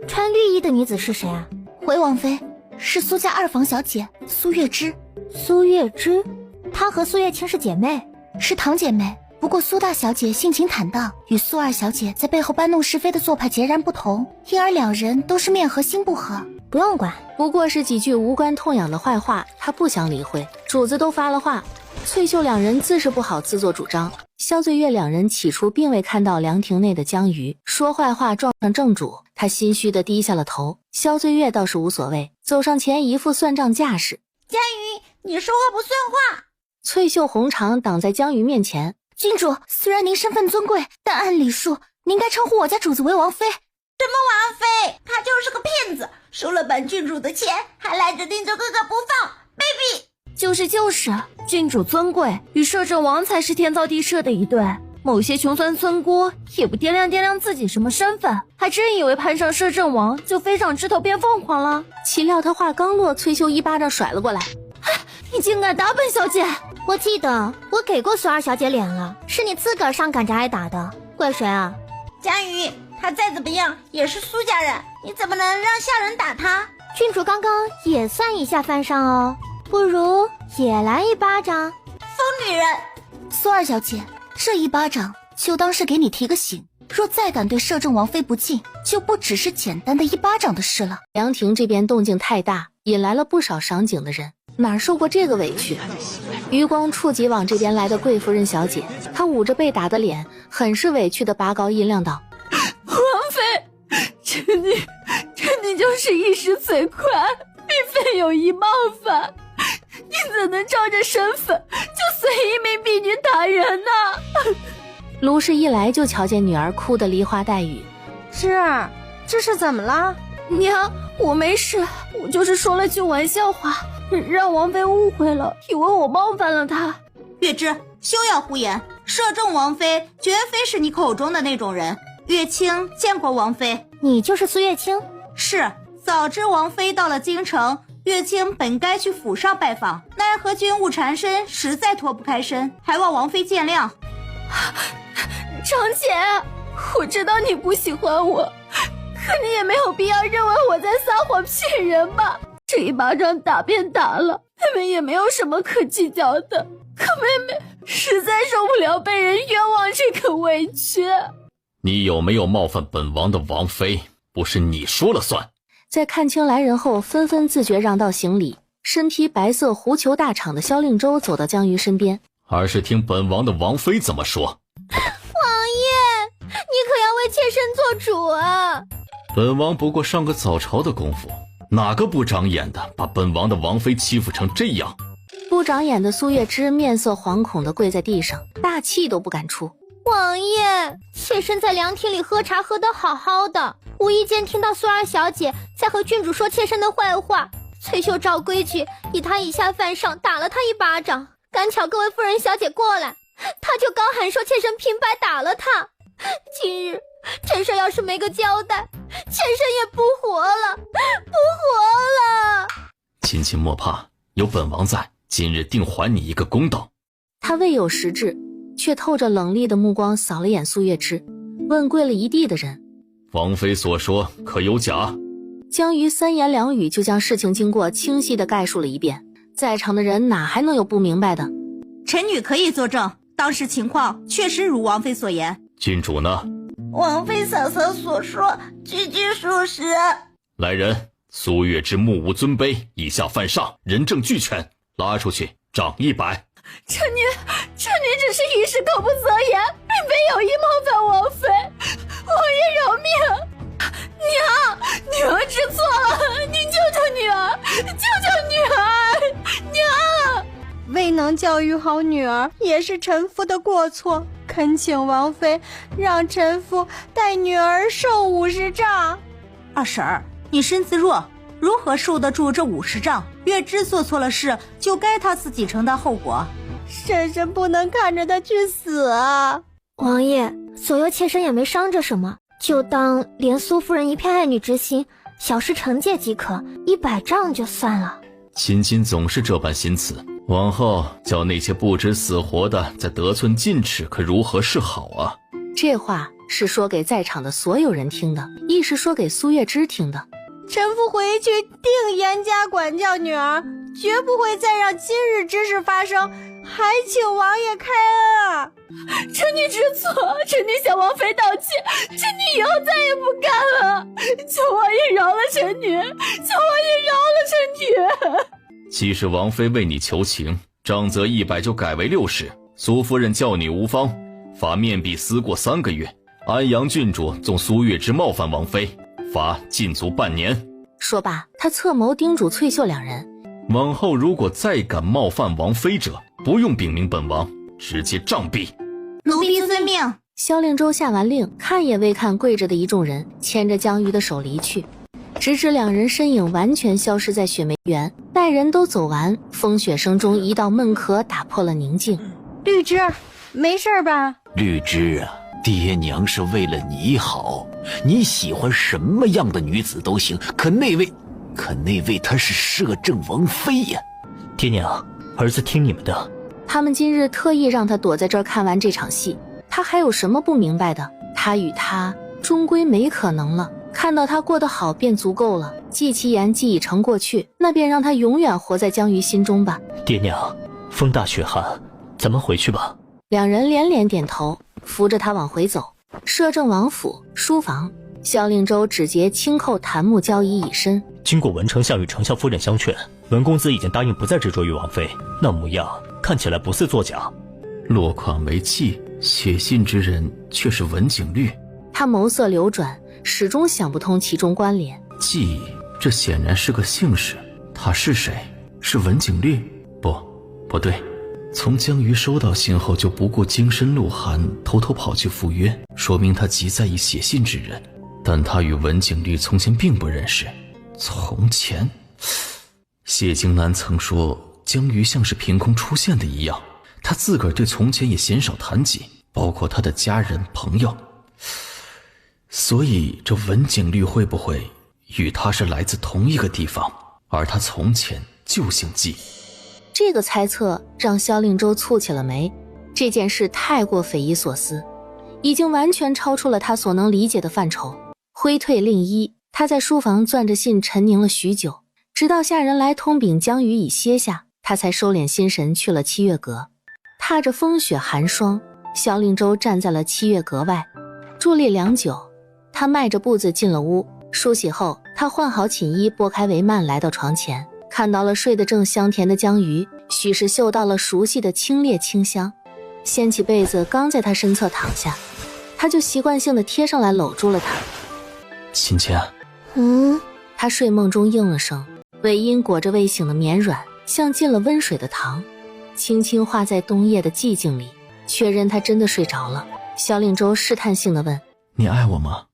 穿绿衣的女子是谁啊？回王妃，是苏家2房小姐苏月枝。苏月枝？她和苏月清是姐妹？是堂姐妹。不过苏大小姐性情坦荡，与苏二小姐在背后搬弄是非的做派截然不同，因而两人都是面和心不和。不用管，不过是几句无关痛痒的坏话，他不想理会。主子都发了话，翠秀两人自是不好自作主张。萧醉月两人起初并未看到凉亭内的江瑜，说坏话撞上正主，他心虚地低下了头。萧醉月倒是无所谓，走上前一副算账架势。江瑜，你说话不算话！翠袖红裳挡在江瑜面前。郡主，虽然您身份尊贵，但按礼数，您该称呼我家主子为王妃。什么王妃？他就是个骗子，收了本郡主的钱，还赖着定州哥哥不放，卑鄙！就是，郡主尊贵，与摄政王才是天造地设的一对。某些穷酸村姑也不掂量自己什么身份，还真以为攀上摄政王就飞上枝头变凤凰了。岂料他话刚落，翠秀一巴掌甩了过来。你竟敢打本小姐！我记得我给过苏二小姐脸了，是你自个儿上赶着挨打的，怪谁啊？江瑜，他再怎么样也是苏家人，你怎么能让下人打他？郡主刚刚也算以下犯上哦，不如也来一巴掌。疯女人！苏二小姐，这一巴掌就当是给你提个醒，若再敢对摄政王妃不敬，就不只是简单的一巴掌的事了。凉亭这边动静太大，引来了不少赏景的人，哪受过这个委屈？余光触及往这边来的贵夫人小姐，她捂着被打的脸，很是委屈地拔高音量道：王妃，这你就是一时嘴快，并非有意冒犯，你怎能仗着身份就随一名婢女打人呢？卢氏一来就瞧见女儿哭得梨花带雨。芝儿，这是怎么了？娘，我没事，我就是说了句玩笑话，让王妃误会了，以为我冒犯了她。月枝，休要胡言，摄政王妃绝非是你口中的那种人。月清见过王妃。你就是苏月清？是，早知王妃到了京城，月清本该去府上拜访，奈何军务缠身，实在脱不开身，还望王妃见谅。长姐，我知道你不喜欢我，可你也没有必要认为我在撒谎骗人吧。这一巴掌打便打了，妹妹也没有什么可计较的，可妹妹实在受不了被人冤枉这个委屈。你有没有冒犯本王的王妃，不是你说了算。在看清来人后，纷纷自觉让道行礼。身披白色狐裘大氅的萧令周走到江瑜身边，而是听本王的王妃怎么说。王爷，你可要为妾身做主啊！本王不过上个早朝的功夫，哪个不长眼的把本王的王妃欺负成这样？不长眼的苏月枝面色惶恐地跪在地上，大气都不敢出。王爷，妾身在凉亭里喝茶喝得好好的，无意间听到苏二小姐在和郡主说妾身的坏话，翠秀照规矩以她以下犯上，打了她一巴掌。赶巧各位夫人小姐过来，她就高喊说妾身平白打了她。今日这事要是没个交代，妾身也不活了，不活了。亲亲莫怕，有本王在，今日定还你一个公道。他未有实质，却透着冷厉的目光扫了眼苏月枝，问跪了一地的人：王妃所说可有假？江瑜三言两语就将事情经过清晰地概述了一遍，在场的人哪还能有不明白的？臣女可以作证，当时情况确实如王妃所言。郡主呢？王妃嫂嫂所说句句属实。来人，苏月枝目无尊卑，以下犯上，人证俱全，拉出去杖100。臣女只是一时口不择言，并非有意冒犯王妃，王爷饶命！娘儿知错了，你救救女儿，救救女儿！娘！未能教育好女儿，也是臣妇的过错，恳请王妃让臣妇带女儿受50杖。二婶儿，你身子弱，如何受得住这50杖？月枝做错了事，就该她自己承担后果。婶婶不能看着她去死啊！王爷，左右妾身也没伤着什么，就当怜苏夫人一片爱女之心，小事惩戒即可，100杖就算了。亲亲总是这般心慈，往后叫那些不知死活的再得寸进尺，可如何是好啊？这话是说给在场的所有人听的，亦是说给苏月枝听的。臣妇回去定严加管教女儿，绝不会再让今日之事发生，还请王爷开恩啊！臣女知错，臣女向王妃道歉，臣女以后再也不干了，求王爷饶了臣女，求王爷饶了臣女。既是王妃为你求情，杖责100就改为60。苏夫人教女无方，罚面壁思过3个月。安阳郡主纵苏月枝冒犯王妃，罚禁足半年。说罢，他侧眸叮嘱翠秀2人：往后如果再敢冒犯王妃者，不用禀明本王，直接杖毙。奴婢遵命。萧令州下完令，看也未看跪着的一众人，牵着江瑜的手离去，直至2人身影完全消失在雪梅园。待人都走完，风雪声中一道闷咳打破了宁静。绿枝，没事吧？绿枝啊，爹娘是为了你好，你喜欢什么样的女子都行，可那位她是摄政王妃呀。爹娘，儿子听你们的。他们今日特意让他躲在这儿看完这场戏，他还有什么不明白的？他与他终归没可能了，看到他过得好便足够了，既其言既已成过去，那便让他永远活在江瑜心中吧。爹娘，风大雪寒，咱们回去吧。 2人连连点头，扶着他往回走。摄政王府书房，萧令州指节轻叩檀木交椅以身。经过文丞相与丞相夫人相劝，文公子已经答应不再执着于王妃，那模样看起来不似作假。落款为契，写信之人却是文景律。他眸色流转，始终想不通其中关联。契，这显然是个姓氏。他是谁？是文景律？不对。 从江瑜收到信后就不顾京深露寒，偷偷跑去赴约，说明他极在意写信之人。但他与文景律从前并不认识。从前，谢京南曾说江瑜像是凭空出现的一样，他自个儿对从前也鲜少谈及，包括他的家人朋友。所以这文景律会不会与他是来自同一个地方，而他从前就姓季？ 这个猜测让萧令州蹙起了眉，这件事太过匪夷所思，已经完全超出了他所能理解的范畴。挥退令衣，他在书房攥着信沉凝了许久，直到下人来通禀江瑜已歇下，他才收敛心神去了七月阁。踏着风雪寒霜，萧令州站在了七月阁外，伫立良久。他迈着步子进了屋，梳洗后，他换好寝衣，拨开帷幔来到床前。 看到了睡得正香甜的江瑜，许是嗅到了熟悉的清冽清香，掀起被子，刚在他身侧躺下，他就习惯性的贴上来搂住了他。亲亲，他睡梦中应了声，尾音裹着未醒的绵软，像进了温水的糖，轻轻化在冬夜的寂静里，确认他真的睡着了。萧令州试探性地问：你爱我吗？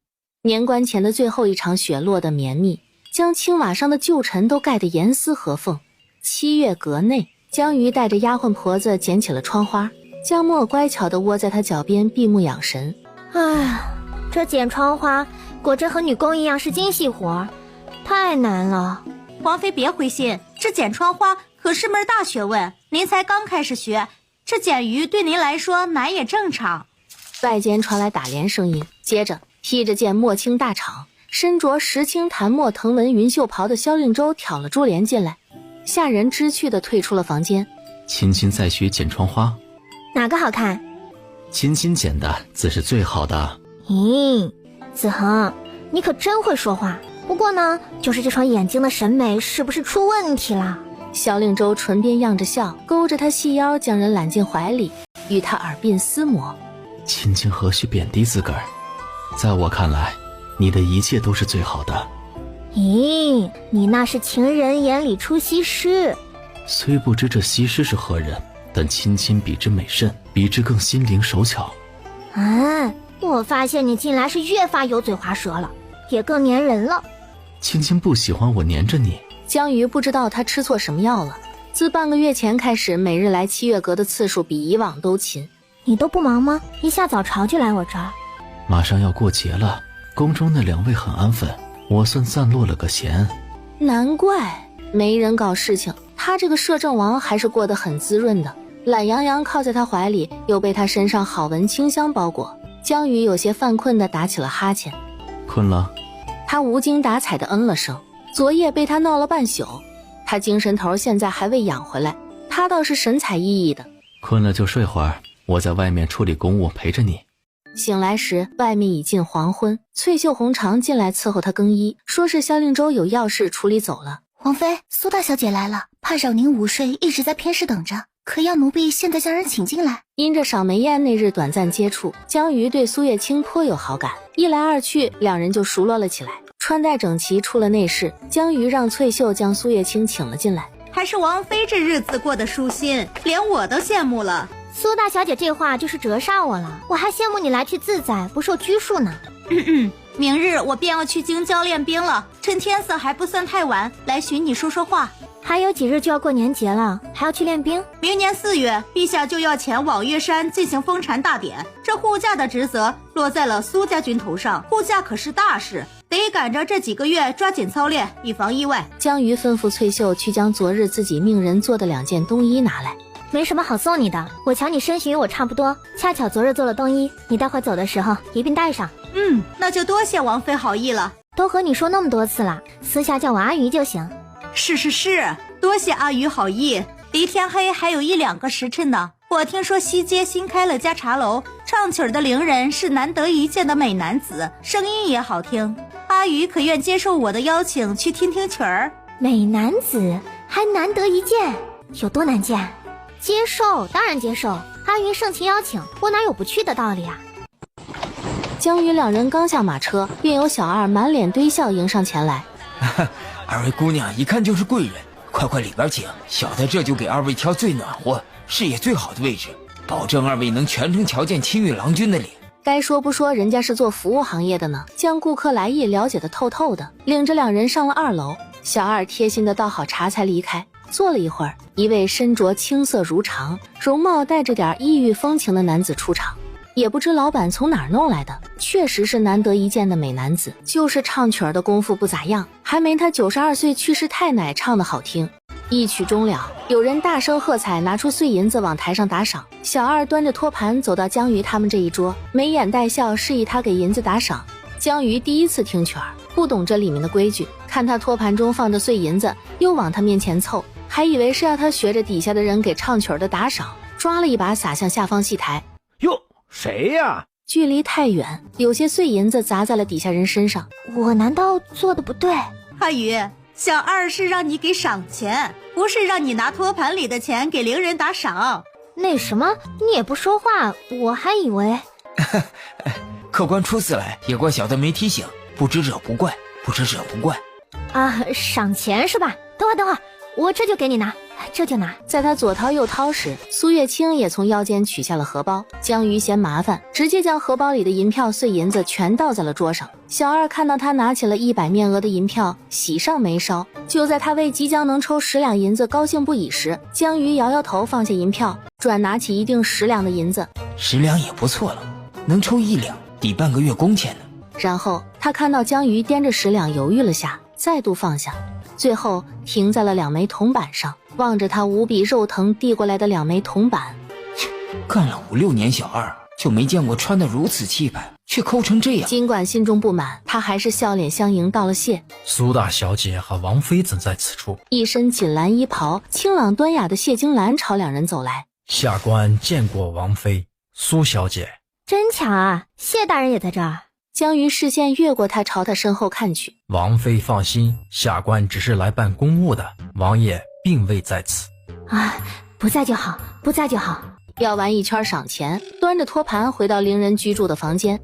年关前的最后一场雪落得绵密，将青瓦上的旧尘都盖得严丝合缝。7月阁内，江鱼带着丫鬟婆子捡起了窗花，江墨乖巧地窝在他脚边闭目养神。唉，这剪窗花果真和女工一样是精细活，太难了。王妃别灰心，这剪窗花可是门大学问，您才刚开始学，这剪鱼对您来说难也正常。外间传来打帘声音，接着披着件墨青大氅，身着石青檀墨藤纹云袖袍的萧令州挑了珠帘进来，下人知趣地退出了房间。亲亲在学剪窗花，哪个好看？亲亲剪的自是最好的。咦，子恒，你可真会说话。不过呢，就是这双眼睛的审美是不是出问题了？萧令州唇边漾着笑，勾着他细腰将人揽进怀里，与他耳鬓厮磨。亲亲何须贬低自个儿，在我看来，你的一切都是最好的。咦，你那是情人眼里出西施。虽不知这西施是何人，但亲亲比之美甚，比之更心灵手巧。我发现你近来是越发油嘴滑舌了，也更粘人了。亲亲不喜欢我粘着你。江鱼不知道他吃错什么药了，自半个月前开始，每日来7月阁的次数比以往都勤。你都不忙吗？一下早朝就来我这儿。马上要过节了，宫中那2位很安分，我算暂落了个闲。难怪没人搞事情，他这个摄政王还是过得很滋润的，懒洋洋靠在他怀里，又被他身上好闻清香包裹。江鱼有些犯困地打起了哈欠。困了？他无精打采地嗯了声。昨夜被他闹了半宿，他精神头现在还未养回来，他倒是神采奕奕的。困了就睡会儿，我在外面处理公务陪着你。醒来时，外面已近黄昏。翠袖红裳进来伺候他更衣，说是萧令州有要事处理走了。王妃，苏大小姐来了，怕扰您午睡，一直在偏室等着，可要奴婢现在将人请进来。因着赏梅宴那日短暂接触，江鱼对苏月清颇有好感，一来二去，两人就熟络了起来。穿戴整齐出了内室，江鱼让翠袖将苏月清请了进来。还是王妃这日子过得舒心，连我都羡慕了。苏大小姐这话就是折煞我了，我还羡慕你来去自在，不受拘束呢。明日我便要去京郊练兵了，趁天色还不算太晚，来寻你说说话。还有几日就要过年节了，还要去练兵？明年4月，陛下就要前往岳山进行封禅大典，这护驾的职责落在了苏家军头上，护驾可是大事，得赶着这几个月抓紧操练，以防意外。江鱼吩咐翠袖去将昨日自己命人做的2件冬衣拿来。没什么好送你的，我瞧你身形与我差不多，恰巧昨日做了冬衣，你待会走的时候一并带上。那就多谢王妃好意了。都和你说那么多次了，私下叫我阿鱼就行。是，多谢阿鱼好意。离天黑还有1-2个时辰呢。我听说西街新开了家茶楼，唱曲的伶人是难得一见的美男子，声音也好听。阿鱼可愿接受我的邀请去听听曲儿？美男子还难得一见，有多难见？接受，当然接受。阿鱼盛情邀请，我哪有不去的道理啊？江鱼两人刚下马车，便有小二满脸堆笑迎上前来。2位姑娘一看就是贵人，快里边请，小的这就给2位挑最暖和、视野最好的位置，保证2位能全程瞧见青玉郎君的脸。该说不说，人家是做服务行业的呢，将顾客来意了解得透透的，领着两人上了2楼。小二贴心的倒好茶才离开。坐了一会儿，一位身着青色如常，容貌带着点异域风情的男子出场。也不知老板从哪儿弄来的，确实是难得一见的美男子，就是唱曲儿的功夫不咋样，还没他92岁去世太奶唱的好听。一曲终了，有人大声喝彩，拿出碎银子往台上打赏。小二端着托盘走到江鱼他们这一桌，眉眼带笑，示意他给银子打赏。江鱼第一次听曲儿，不懂这里面的规矩，看他托盘中放着碎银子，又往他面前凑，还以为是要他学着底下的人给唱曲儿的打赏，抓了一把撒向下方戏台。哟，谁呀？距离太远，有些碎银子砸在了底下人身上。我难道做的不对？阿鱼，小二是让你给赏钱，不是让你拿托盘里的钱给伶人打赏。那什么，你也不说话，我还以为客官初次来，也怪小的没提醒，不知者不怪，不知者不怪。赏钱是吧？等会儿，我这就给你拿，这就拿。在他左掏右掏时，苏月清也从腰间取下了荷包。江鱼嫌麻烦，直接将荷包里的银票碎银子全倒在了桌上。小二看到他拿起了100面额的银票，喜上眉梢。就在他为即将能抽10两银子高兴不已时，江鱼摇摇头放下银票，转拿起一锭10两的银子。10两也不错了，能抽1两抵半个月工钱呢。然后他看到江鱼掂着10两犹豫了下，再度放下，最后停在了2枚铜板上，望着他无比肉疼递过来的2枚铜板。干了5、6年小二，就没见过穿得如此气派，却抠成这样。尽管心中不满，他还是笑脸相迎道了谢。苏大小姐和王妃怎在此处？一身锦蓝衣袍，清朗端雅的谢金兰朝2人走来。下官见过王妃。苏小姐，真巧啊，谢大人也在这儿。江鱼视线越过他，朝他身后看去。王妃放心，下官只是来办公务的，王爷并未在此。不在就好，不在就好。要完一圈赏钱，端着托盘回到邻人居住的房间。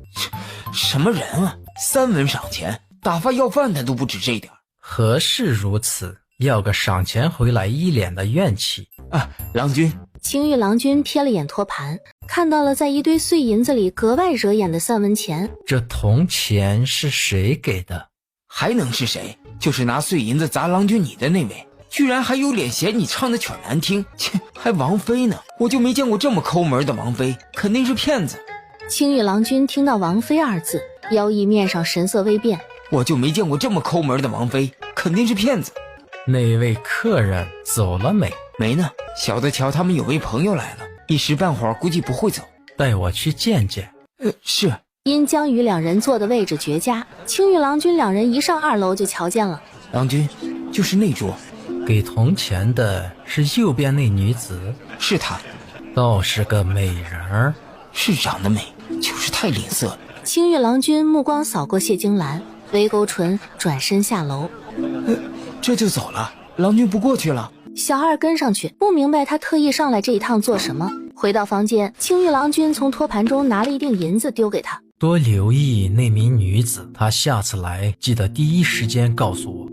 什么人啊？3文赏钱，打发要饭的都不止这点。何事如此？要个赏钱回来一脸的怨气啊！郎君。青玉郎君瞥了眼托盘，看到了在一堆碎银子里格外惹眼的3文钱。这铜钱是谁给的？还能是谁？就是拿碎银子砸郎君你的那位，居然还有脸嫌你唱的曲难听，切，还王妃呢？我就没见过这么抠门的王妃，肯定是骗子。青玉郎君听到王妃2字，妖异面上神色微变。我就没见过这么抠门的王妃，肯定是骗子。那位客人走了没？没呢，小的瞧他们有位朋友来了，一时半会儿估计不会走。带我去见见。是。因江鱼2人坐的位置绝佳，青玉郎君2人一上2楼就瞧见了。郎君，就是那桌。给铜钱的是右边那女子？是她。倒是个美人儿。是长得美，就是太吝啬了。青玉郎君目光扫过谢金兰，微勾唇，转身下楼。这就走了？郎君不过去了？小二跟上去，不明白他特意上来这一趟做什么。回到房间，青玉郎君从托盘中拿了一锭银子丢给他。多留意那名女子，她下次来记得第一时间告诉我。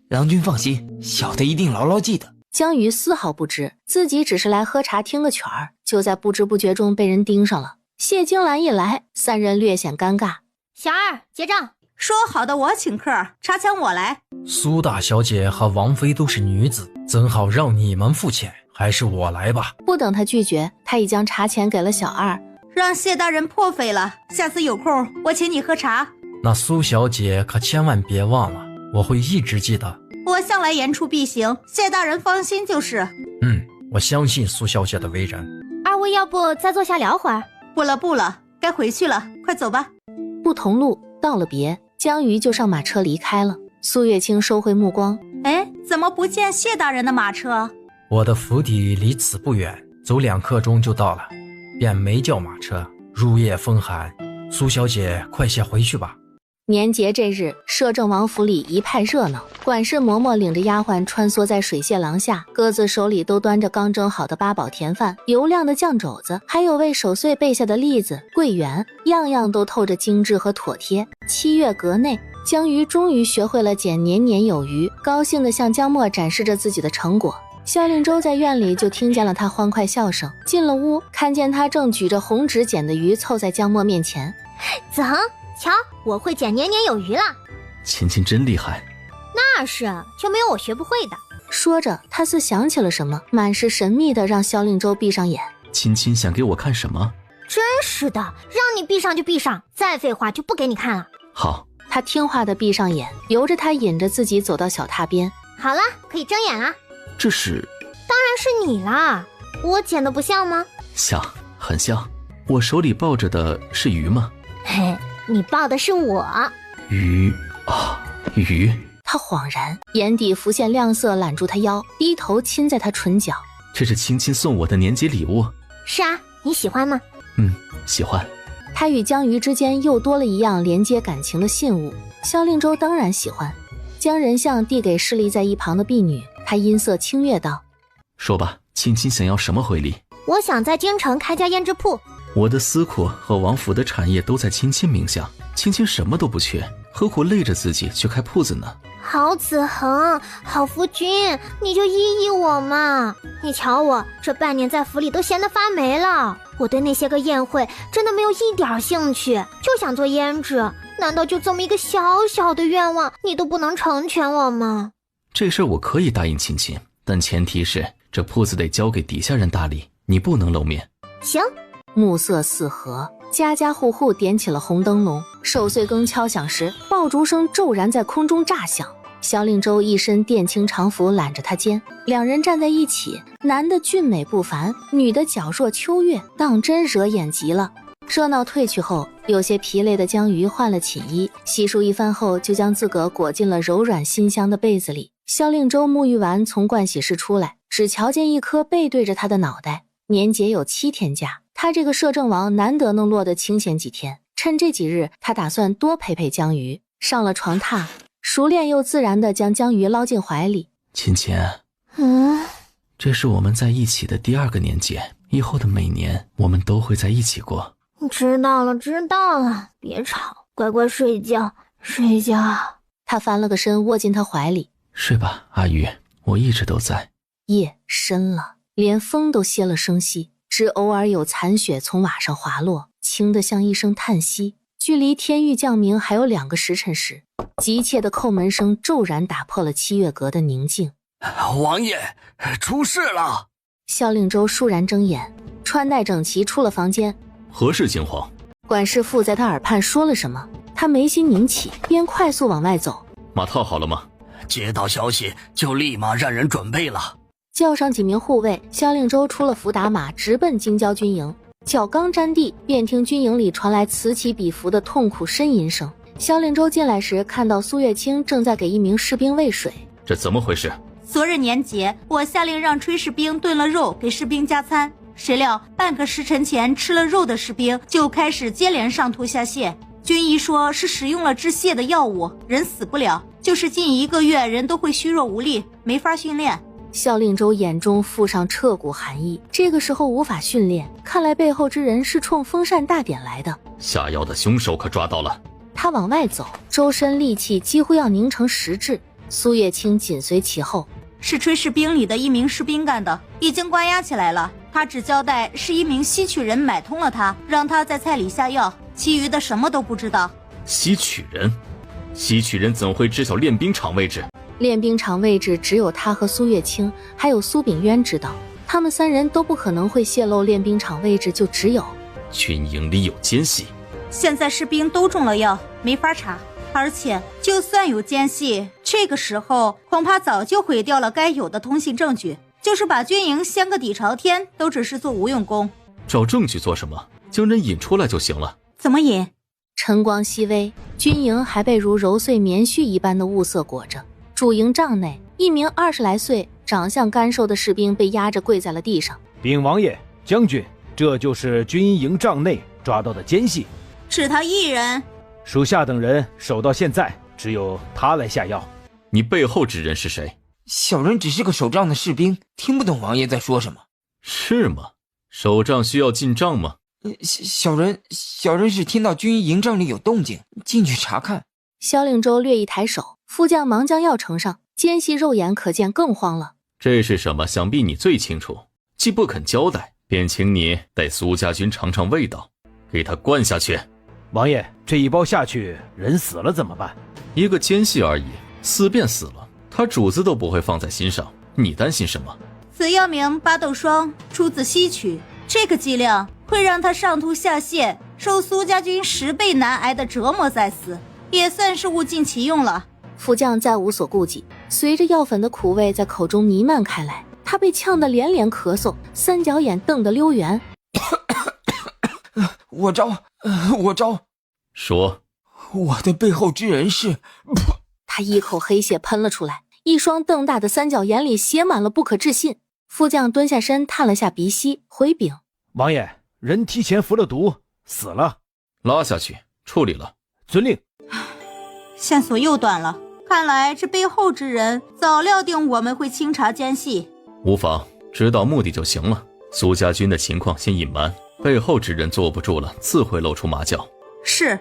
郎君放心，小的一定牢牢记得。江鱼丝毫不知自己只是来喝茶听个曲儿，就在不知不觉中被人盯上了。谢金兰一来，3人略显尴尬。小二结账。说好的我请客，茶钱我来。苏大小姐和王妃都是女子，怎好让你们付钱？还是我来吧。不等他拒绝，他已将茶钱给了小二。让谢大人破费了，下次有空我请你喝茶。那苏小姐可千万别忘了，我会一直记得。我向来言出必行，谢大人放心就是。我相信苏小姐的为人。二位要不再坐下聊会儿？不了，该回去了，快走吧。不同路，道了别，江鱼就上马车离开了。苏月清收回目光，怎么不见谢大人的马车？我的府邸离此不远，走2刻钟就到了，便没叫马车。入夜风寒，苏小姐快些回去吧。年节这日，摄政王府里一派热闹。管事嬷嬷领着丫鬟穿梭在水榭廊下，各自手里都端着刚蒸好的8宝甜饭、油亮的酱肘子，还有为守岁备下的栗子、桂圆，样样都透着精致和妥帖。7月阁内，江鱼终于学会了捡年年有余，高兴地向江墨展示着自己的成果。萧令周在院里就听见了他欢快笑声，进了屋，看见他正举着红纸捡的鱼凑在江墨面前。子恒，瞧，我会捡年年有余了。琴琴真厉害。那是，就没有我学不会的。说着，他似想起了什么，满是神秘的让萧令周闭上眼。琴琴想给我看什么？真是的，让你闭上就闭上，再废话就不给你看了。好。他听话的闭上眼，由着他引着自己走到小榻边。好了，可以睁眼了。这是？当然是你啦，我捡的不像吗？像，很像。我手里抱着的是鱼吗？嘿，你抱的是我。鱼啊，鱼。他恍然，眼底浮现亮色揽住他腰，低头亲在他唇角。这是青青送我的年节礼物。是啊，你喜欢吗？喜欢。他与江鱼之间又多了一样连接感情的信物，萧令周当然喜欢。将人像递给侍立在一旁的婢女，他音色清越道：说吧，青青想要什么回礼？我想在京城开家胭脂铺。我的司库和王府的产业都在青青名下，青青什么都不缺，何苦累着自己去开铺子呢？好子恒，好夫君，你就依依我嘛！你瞧我这半年在府里都闲得发霉了，我对那些个宴会真的没有一点兴趣，就想做胭脂。难道就这么一个小小的愿望，你都不能成全我吗？这事我可以答应亲亲，但前提是这铺子得交给底下人打理，你不能露面。行。暮色四合，家家户户点起了红灯笼，守岁更敲响时，爆竹声骤然在空中炸响。萧令周一身靛青长服揽着她肩，两人站在一起，男的俊美不凡，女的皎若秋月，当真惹眼极了。热闹退去后，有些疲累的江鱼换了寝衣，洗漱一番后，就将自个裹进了柔软馨香的被子里。萧令周沐浴完从盥洗室出来，只瞧见一颗背对着他的脑袋，年节有7天假，他这个摄政王难得能落得清闲几天。趁这几日，他打算多陪陪江鱼。上了床榻，熟练又自然地将江鱼捞进怀里。亲亲，这是我们在一起的第2个年节，以后的每年我们都会在一起过。知道了，别吵，乖乖睡觉。他翻了个身，窝进他怀里。睡吧，阿鱼，我一直都在。夜深了，连风都歇了声息，只偶尔有残雪从瓦上滑落，轻得像一声叹息。距离天欲降明还有2个时辰时，急切的叩门声骤然打破了七月阁的宁静。王爷，出事了！萧令周倏然睁眼，穿戴整齐出了房间。何事惊慌？管事妇在他耳畔说了什么，他眉心拧起，便快速往外走。马套好了吗？接到消息就立马让人准备了。叫上几名护卫，萧令周出了府打马，直奔京郊军营。脚刚沾地，便听军营里传来此起彼伏的痛苦呻吟声。萧令周进来时，看到苏月清正在给一名士兵喂水。这怎么回事？昨日年节，我下令让炊事兵炖了肉给士兵加餐，谁料半个时辰前吃了肉的士兵就开始接连上吐下泻。军医说是使用了治泻的药物，人死不了，就是近1个月人都会虚弱无力，没法训练。萧令周眼中附上彻骨寒意，这个时候无法训练，看来背后之人是冲封禅大典来的。下药的凶手可抓到了。他往外走，周身力气几乎要凝成实质。苏月清紧随其后。是炊事兵里的一名士兵干的，已经关押起来了。他只交代是一名西曲人买通了他，让他在菜里下药，其余的什么都不知道。西曲人？西曲人怎会知晓练兵场位置？练兵场位置只有他和苏月清还有苏炳渊知道，他们3人都不可能会泄露练兵场位置，就只有军营里有奸细。现在士兵都中了药，没法查，而且就算有奸细，这个时候恐怕早就毁掉了该有的通信证据，就是把军营掀个底朝天，都只是做无用功。找证据做什么？将人引出来就行了。怎么引？晨光熹微，军营还被如揉碎棉絮一般的雾色裹着。主营帐内，一名20来岁、长相干瘦的士兵被压着跪在了地上。禀王爷，将军，这就是军营帐内抓到的奸细。只他一人？属下等人守到现在，只有他来下药。你背后之人是谁？小人只是个守帐的士兵，听不懂王爷在说什么。是吗？守帐需要进帐吗？小人是听到军营帐里有动静，进去查看。萧令周略一抬手，副将忙将药呈上，奸细肉眼可见，更慌了。这是什么？想必你最清楚。既不肯交代，便请你带苏家军尝尝味道，给他灌下去。王爷，这一包下去，人死了怎么办？一个奸细而已，死便死了，他主子都不会放在心上，你担心什么？此药名巴豆霜，出自西曲，这个剂量会让他上吐下泻，受苏家军10倍难挨的折磨再死，也算是物尽其用了。副将再无所顾忌，随着药粉的苦味在口中弥漫开来，他被呛得连连咳嗽，3角眼瞪得溜圆。我招。说。我的背后之人是……他一口黑血喷了出来，一双瞪大的3角眼里写满了不可置信。副将蹲下身探了下鼻息，回禀：王爷，人提前服了毒，死了。拉下去处理了。遵令。线索又断了，看来这背后之人早料定我们会清查奸细。无妨，知道目的就行了。苏家军的情况先隐瞒，背后之人坐不住了，自会露出马脚。是。